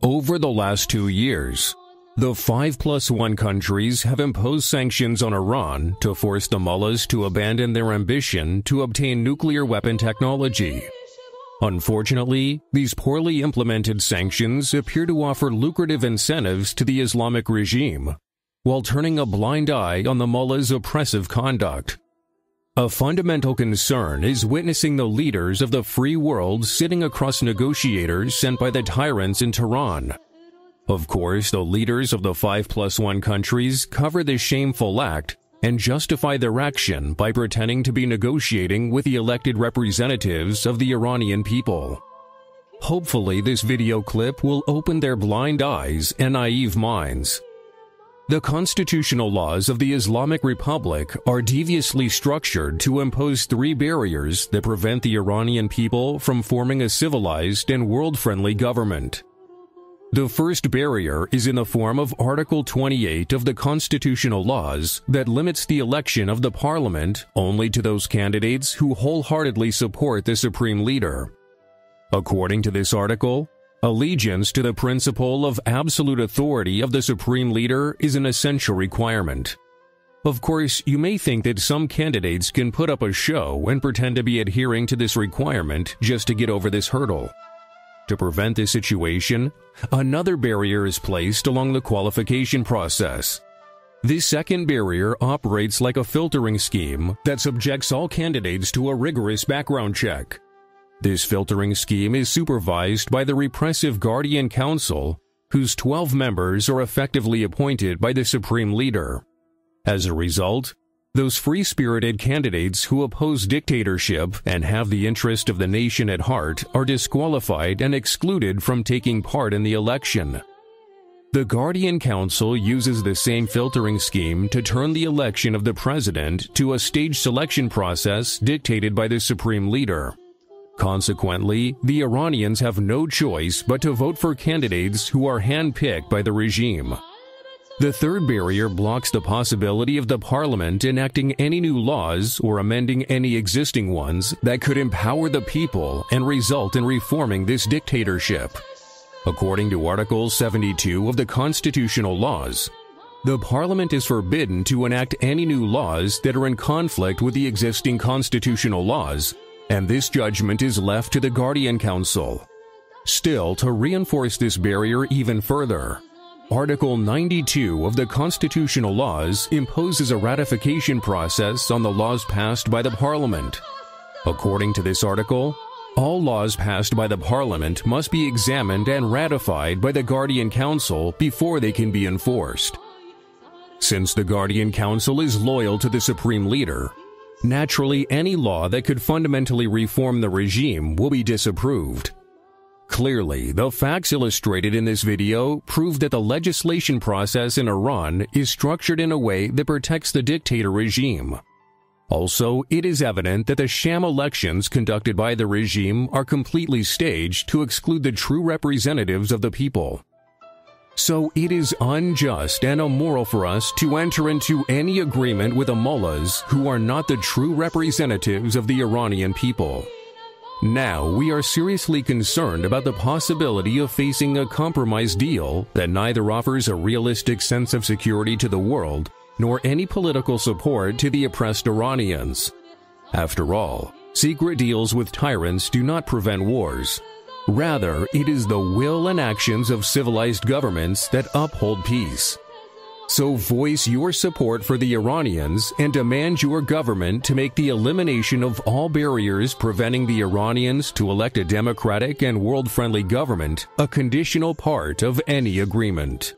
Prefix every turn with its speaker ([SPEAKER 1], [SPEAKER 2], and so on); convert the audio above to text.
[SPEAKER 1] Over the last 2 years, the 5+1 countries have imposed sanctions on Iran to force the mullahs to abandon their ambition to obtain nuclear weapon technology. Unfortunately, these poorly implemented sanctions appear to offer lucrative incentives to the Islamic regime, while turning a blind eye on the mullahs' oppressive conduct. A fundamental concern is witnessing the leaders of the free world sitting across negotiators sent by the tyrants in Tehran. Of course, the leaders of the 5+1 countries cover this shameful act and justify their action by pretending to be negotiating with the elected representatives of the Iranian people. Hopefully, this video clip will open their blind eyes and naive minds. The constitutional laws of the Islamic Republic are deviously structured to impose 3 barriers that prevent the Iranian people from forming a civilized and world-friendly government. The first barrier is in the form of Article 28 of the constitutional laws that limits the election of the parliament only to those candidates who wholeheartedly support the supreme leader. According to this article, allegiance to the principle of absolute authority of the supreme leader is an essential requirement. Of course, you may think that some candidates can put up a show and pretend to be adhering to this requirement just to get over this hurdle. To prevent this situation, another barrier is placed along the qualification process. This second barrier operates like a filtering scheme that subjects all candidates to a rigorous background check. This filtering scheme is supervised by the repressive Guardian Council, whose 12 members are effectively appointed by the supreme leader. As a result, those free-spirited candidates who oppose dictatorship and have the interest of the nation at heart are disqualified and excluded from taking part in the election. The Guardian Council uses the same filtering scheme to turn the election of the president to a staged selection process dictated by the supreme leader. Consequently, the Iranians have no choice but to vote for candidates who are handpicked by the regime. The third barrier blocks the possibility of the parliament enacting any new laws or amending any existing ones that could empower the people and result in reforming this dictatorship. According to Article 72 of the constitutional laws, the parliament is forbidden to enact any new laws that are in conflict with the existing constitutional laws, and this judgment is left to the Guardian Council. Still, to reinforce this barrier even further, Article 92 of the constitutional laws imposes a ratification process on the laws passed by the Parliament. According to this article, all laws passed by the Parliament must be examined and ratified by the Guardian Council before they can be enforced. Since the Guardian Council is loyal to the supreme leader, naturally any law that could fundamentally reform the regime will be disapproved. Clearly, the facts illustrated in this video prove that the legislation process in Iran is structured in a way that protects the dictator regime. Also, it is evident that the sham elections conducted by the regime are completely staged to exclude the true representatives of the people. So it is unjust and immoral for us to enter into any agreement with the mullahs who are not the true representatives of the Iranian people. Now, we are seriously concerned about the possibility of facing a compromise deal that neither offers a realistic sense of security to the world nor any political support to the oppressed Iranians. After all, secret deals with tyrants do not prevent wars. Rather, it is the will and actions of civilized governments that uphold peace. So voice your support for the Iranians and demand your government to make the elimination of all barriers preventing the Iranians to elect a democratic and world-friendly government a conditional part of any agreement.